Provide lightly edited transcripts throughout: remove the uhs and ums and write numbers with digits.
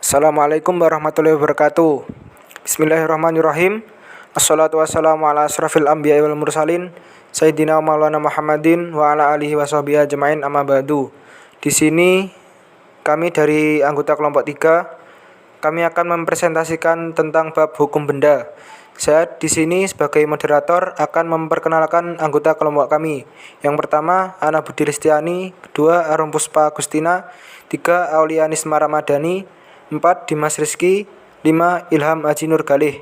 Assalamualaikum warahmatullahi wabarakatuh. Bismillahirrahmanirrahim. Assalatu wassalamu ala asrafil anbiya'i wal mursalin Sayyidina Maulana Muhammadin wa ala alihi wa sahbihi ajma'in amma ba'du. Di sini kami dari anggota kelompok 3 kami akan mempresentasikan tentang bab hukum benda. Saya di sini sebagai moderator akan memperkenalkan anggota kelompok kami. Yang pertama Ana Budi Listiani, kedua Arum Puspa Agustina, 3 Aulianisma Ramadhani, 4 Dimas Rizky, 5 Ilham Haji Nur Galih.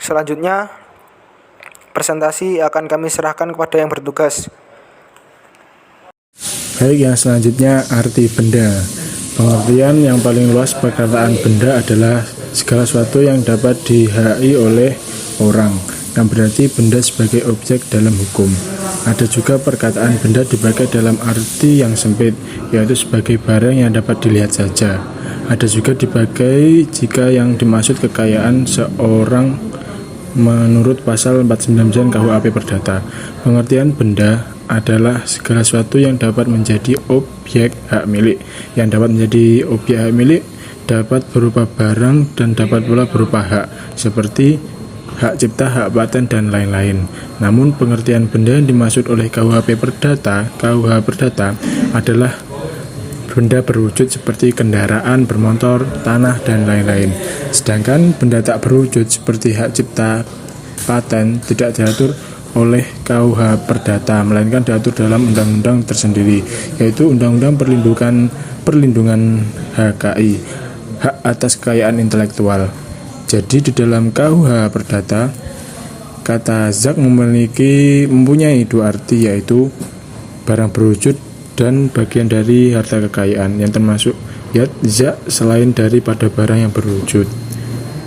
Selanjutnya presentasi akan kami serahkan kepada yang bertugas. Baik, yang selanjutnya arti benda. Pengertian yang paling luas perkataan benda adalah segala sesuatu yang dapat dihai oleh orang, yang berarti benda sebagai objek dalam hukum. Ada juga perkataan benda dipakai dalam arti yang sempit, yaitu sebagai barang yang dapat dilihat saja. Ada juga dipakai jika yang dimaksud kekayaan seorang menurut pasal 499 KUHP Perdata. Pengertian benda adalah segala sesuatu yang dapat menjadi objek hak milik. Yang dapat menjadi objek hak milik dapat berupa barang dan dapat pula berupa hak, seperti hak cipta, hak paten, dan lain-lain. Namun pengertian benda yang dimaksud oleh KUHP Perdata adalah benda berwujud seperti kendaraan, bermotor, tanah, dan lain-lain. Sedangkan benda tak berwujud seperti hak cipta, paten tidak diatur oleh KUH Perdata, melainkan diatur dalam undang-undang tersendiri, yaitu Undang-Undang Perlindungan HKI, Hak Atas Kekayaan Intelektual. Jadi di dalam KUH Perdata, kata zak mempunyai dua arti, yaitu barang berwujud dan bagian dari harta kekayaan, yang termasuk zak selain daripada barang yang berwujud.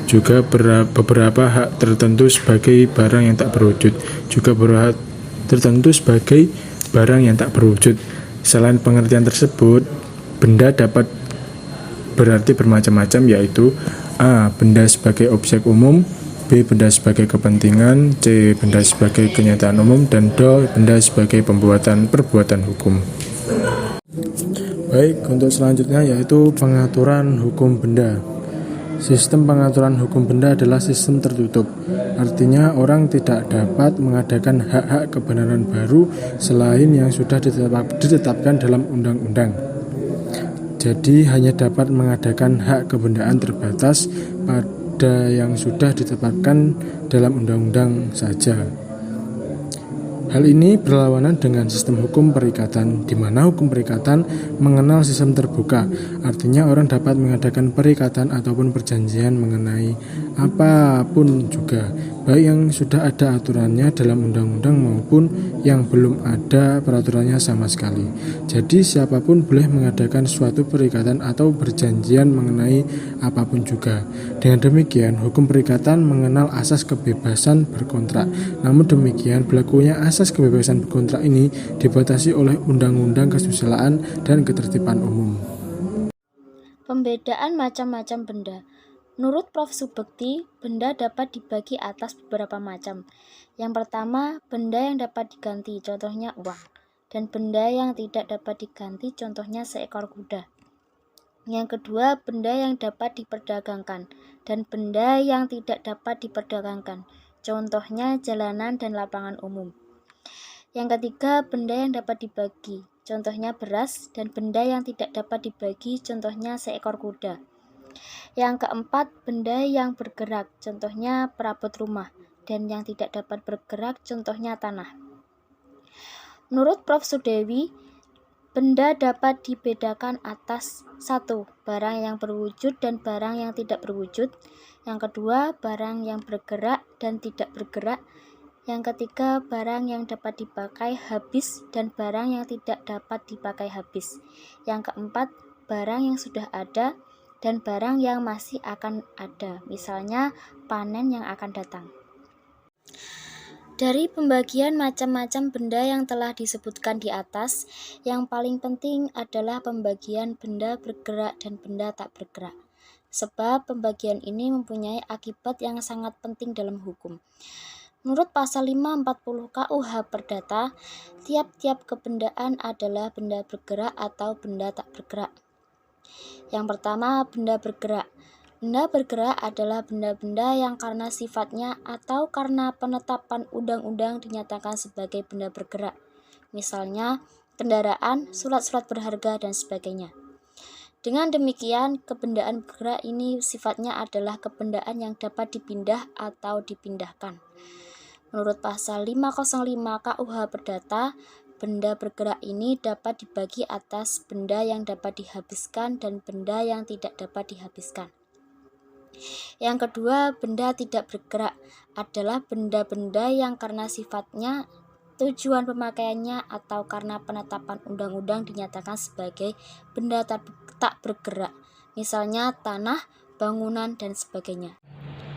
Juga beberapa hak tertentu sebagai barang yang tak berwujud, juga berhak tertentu sebagai barang yang tak berwujud. Selain pengertian tersebut, benda dapat berarti bermacam-macam, yaitu A. Benda sebagai objek umum, B. Benda sebagai kepentingan, C. Benda sebagai kenyataan umum, dan D. Benda sebagai perbuatan hukum. Baik, untuk selanjutnya yaitu pengaturan hukum benda. Sistem pengaturan hukum benda adalah sistem tertutup. Artinya orang tidak dapat mengadakan hak-hak kebenaran baru selain yang sudah ditetapkan dalam undang-undang. Jadi hanya dapat mengadakan hak kebendaan terbatas pada yang sudah ditetapkan dalam undang-undang saja. Hal ini berlawanan dengan sistem hukum perikatan, di mana hukum perikatan mengenal sistem terbuka. Artinya orang dapat mengadakan perikatan ataupun perjanjian mengenai apapun juga, baik yang sudah ada aturannya dalam undang-undang maupun yang belum ada peraturannya sama sekali. Jadi siapapun boleh mengadakan suatu perikatan atau perjanjian mengenai apapun juga. Dengan demikian, hukum perikatan mengenal asas kebebasan berkontrak. Namun demikian, berlakunya asas kebebasan berkontrak ini dibatasi oleh Undang-Undang Kesusilaan dan Ketertiban Umum. Pembedaan macam-macam benda. Menurut Prof. Subekti, benda dapat dibagi atas beberapa macam. Yang pertama, benda yang dapat diganti, contohnya uang. Dan benda yang tidak dapat diganti, contohnya seekor kuda. Yang kedua, benda yang dapat diperdagangkan. Dan benda yang tidak dapat diperdagangkan, contohnya jalanan dan lapangan umum. Yang ketiga, benda yang dapat dibagi, contohnya beras, dan benda yang tidak dapat dibagi, contohnya seekor kuda. Yang keempat, benda yang bergerak, contohnya perabot rumah, dan yang tidak dapat bergerak, contohnya tanah. Menurut Prof. Sudewi, benda dapat dibedakan atas 1. Barang yang berwujud dan barang yang tidak berwujud. Yang kedua, barang yang bergerak dan tidak bergerak. Yang ketiga, barang yang dapat dipakai habis dan barang yang tidak dapat dipakai habis. Yang keempat, barang yang sudah ada dan barang yang masih akan ada, misalnya panen yang akan datang. Dari pembagian macam-macam benda yang telah disebutkan di atas, yang paling penting adalah pembagian benda bergerak dan benda tak bergerak. Sebab pembagian ini mempunyai akibat yang sangat penting dalam hukum. Menurut pasal 540 KUH Perdata, tiap-tiap kebendaan adalah benda bergerak atau benda tak bergerak. Yang pertama, benda bergerak. Benda bergerak adalah benda-benda yang karena sifatnya atau karena penetapan undang-undang dinyatakan sebagai benda bergerak. Misalnya, kendaraan, surat-surat berharga, dan sebagainya. Dengan demikian, kebendaan bergerak ini sifatnya adalah kebendaan yang dapat dipindah atau dipindahkan. Menurut pasal 505 KUH Perdata, benda bergerak ini dapat dibagi atas benda yang dapat dihabiskan dan benda yang tidak dapat dihabiskan. Yang kedua, benda tidak bergerak adalah benda-benda yang karena sifatnya, tujuan pemakaiannya, atau karena penetapan undang-undang dinyatakan sebagai benda tak bergerak, misalnya tanah, bangunan, dan sebagainya.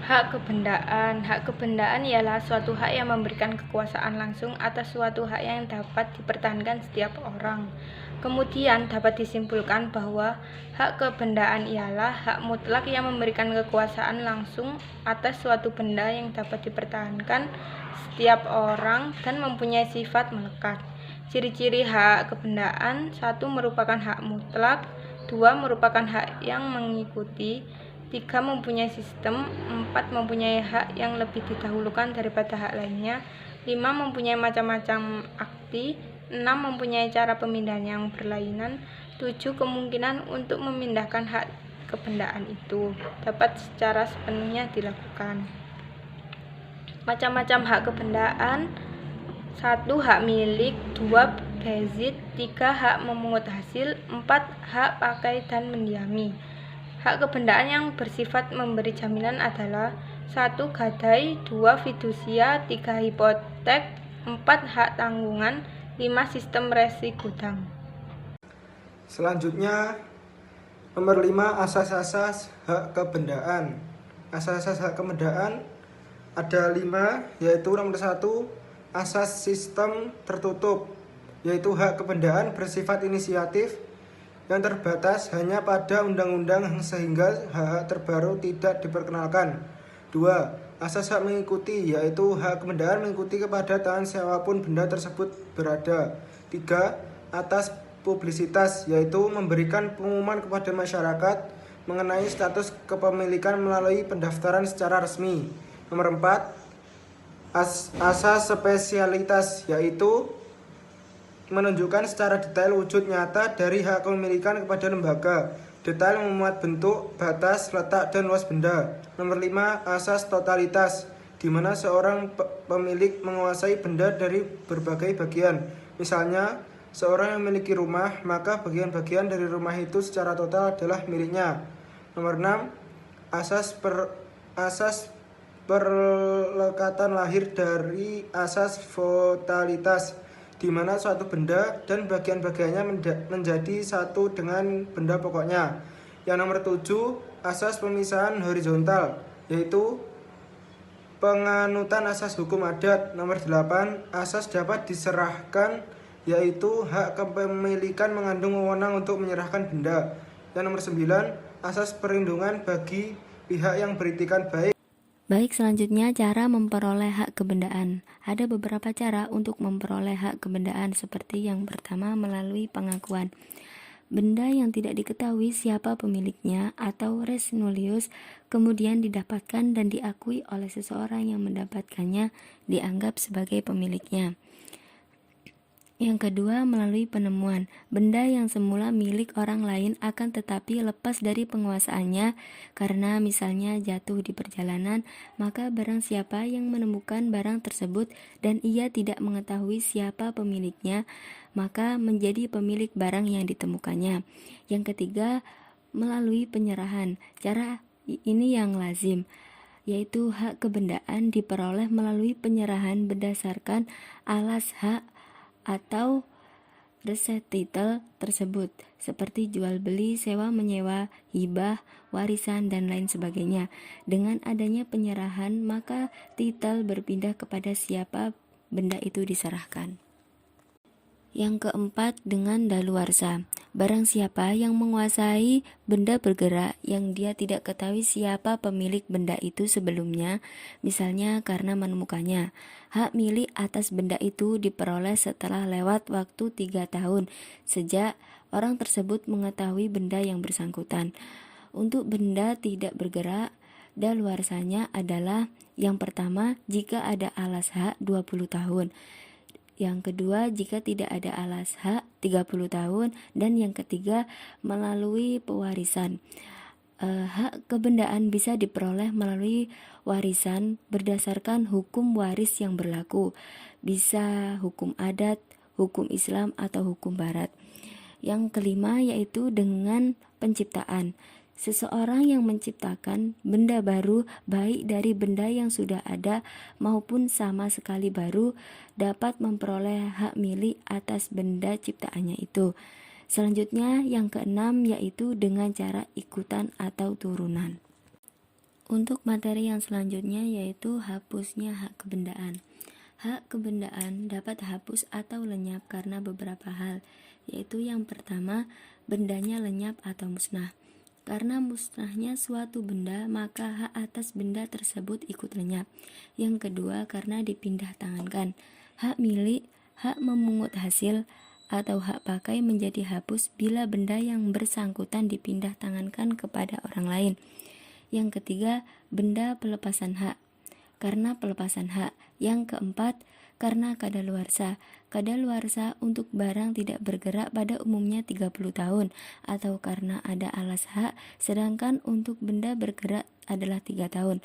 Hak kebendaan. Hak kebendaan ialah suatu hak yang memberikan kekuasaan langsung atas suatu hak yang dapat dipertahankan setiap orang. Kemudian dapat disimpulkan bahwa hak kebendaan ialah hak mutlak yang memberikan kekuasaan langsung atas suatu benda yang dapat dipertahankan setiap orang dan mempunyai sifat melekat. Ciri-ciri hak kebendaan: 1. Merupakan hak mutlak. 2. Merupakan hak yang mengikuti. 3. Mempunyai sistem. 4. Mempunyai hak yang lebih didahulukan daripada hak lainnya. 5. Mempunyai macam-macam akti. 6. Mempunyai cara pemindahan yang berlainan. 7. Kemungkinan untuk memindahkan hak kebendaan itu dapat secara sepenuhnya dilakukan. Macam-macam hak kebendaan: 1. Hak milik. 2. Bezit. 3. Hak memungut hasil. 4. Hak pakai dan mendiami. Hak kebendaan yang bersifat memberi jaminan adalah: 1. Gadai. 2. Fidusia. 3. Hipotek. 4. Hak tanggungan. 5. Sistem resi gudang. Selanjutnya, nomor 5, asas-asas hak kebendaan. Asas-asas hak kebendaan ada 5, yaitu nomor 1, asas sistem tertutup, yaitu hak kebendaan bersifat inisiatif yang terbatas hanya pada undang-undang sehingga hak-hak terbaru tidak diperkenalkan. 2. Asas hak mengikuti, yaitu hak kebendaan mengikuti kepada tangan siapapun benda tersebut berada. 3. Atas publisitas, yaitu memberikan pengumuman kepada masyarakat mengenai status kepemilikan melalui pendaftaran secara resmi. Nomor 4, asas spesialitas, yaitu menunjukkan secara detail wujud nyata dari hak kepemilikan kepada lembaga. Detail memuat bentuk, batas, letak, dan luas benda. Nomor 5, asas totalitas, di mana seorang pemilik menguasai benda dari berbagai bagian. Misalnya, seorang yang memiliki rumah, maka bagian-bagian dari rumah itu secara total adalah miliknya. Nomor 6, asas perlekatan lahir dari asas totalitas, di mana suatu benda dan bagian-bagiannya menjadi satu dengan benda pokoknya. Yang nomor 7, asas pemisahan horizontal, yaitu penganutan asas hukum adat. Nomor 8, asas dapat diserahkan, yaitu hak kepemilikan mengandung wewenang untuk menyerahkan benda. Yang nomor 9, asas perlindungan bagi pihak yang beritikat baik. Baik, selanjutnya cara memperoleh hak kebendaan. Ada beberapa cara untuk memperoleh hak kebendaan, seperti yang pertama melalui pengakuan. Benda yang tidak diketahui siapa pemiliknya atau res nullius kemudian didapatkan dan diakui oleh seseorang yang mendapatkannya dianggap sebagai pemiliknya. Yang kedua, melalui penemuan. Benda yang semula milik orang lain akan tetapi lepas dari penguasaannya karena misalnya jatuh di perjalanan, maka barang siapa yang menemukan barang tersebut dan ia tidak mengetahui siapa pemiliknya, maka menjadi pemilik barang yang ditemukannya. Yang ketiga, melalui penyerahan. Cara ini yang lazim, yaitu hak kebendaan diperoleh melalui penyerahan berdasarkan alas hak atau reset title tersebut, seperti jual beli, sewa menyewa, hibah, warisan, dan lain sebagainya. Dengan adanya penyerahan, maka title berpindah kepada siapa benda itu diserahkan. Yang keempat, dengan daluarsa. Barang siapa yang menguasai benda bergerak yang dia tidak ketahui siapa pemilik benda itu sebelumnya, misalnya karena menemukannya, hak milik atas benda itu diperoleh setelah lewat waktu 3 tahun sejak orang tersebut mengetahui benda yang bersangkutan. Untuk benda tidak bergerak, daluarsanya adalah yang pertama, jika ada alas hak 20 tahun. Yang kedua, jika tidak ada alas hak 30 tahun. Dan yang ketiga, melalui pewarisan. Hak kebendaan bisa diperoleh melalui warisan berdasarkan hukum waris yang berlaku, bisa hukum adat, hukum Islam, atau hukum Barat. Yang kelima yaitu dengan penciptaan. Seseorang yang menciptakan benda baru, baik dari benda yang sudah ada maupun sama sekali baru, dapat memperoleh hak milik atas benda ciptaannya itu. Selanjutnya yang keenam yaitu dengan cara ikutan atau turunan. Untuk materi yang selanjutnya yaitu hapusnya hak kebendaan. Hak kebendaan dapat hapus atau lenyap karena beberapa hal, yaitu yang pertama, bendanya lenyap atau musnah. Karena musnahnya suatu benda, maka hak atas benda tersebut ikut lenyap. Yang kedua, karena dipindah tangankan. Hak milik, hak memungut hasil, atau hak pakai menjadi hapus bila benda yang bersangkutan dipindah tangankan kepada orang lain. Yang ketiga, benda pelepasan hak, karena pelepasan hak. Yang keempat, karena kadaluarsa. Kadaluarsa untuk barang tidak bergerak pada umumnya 30 tahun, atau karena ada alas hak, sedangkan untuk benda bergerak adalah 3 tahun.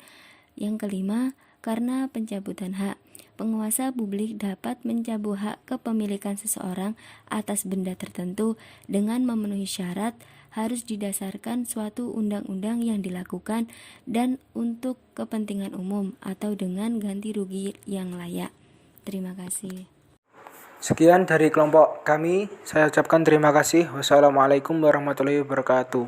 Yang kelima, karena pencabutan hak. Penguasa publik dapat mencabut hak kepemilikan seseorang atas benda tertentu dengan memenuhi syarat, harus didasarkan suatu undang-undang yang dilakukan dan untuk kepentingan umum atau dengan ganti rugi yang layak. Terima kasih. Sekian dari kelompok kami. Saya ucapkan terima kasih. Wassalamualaikum warahmatullahi wabarakatuh.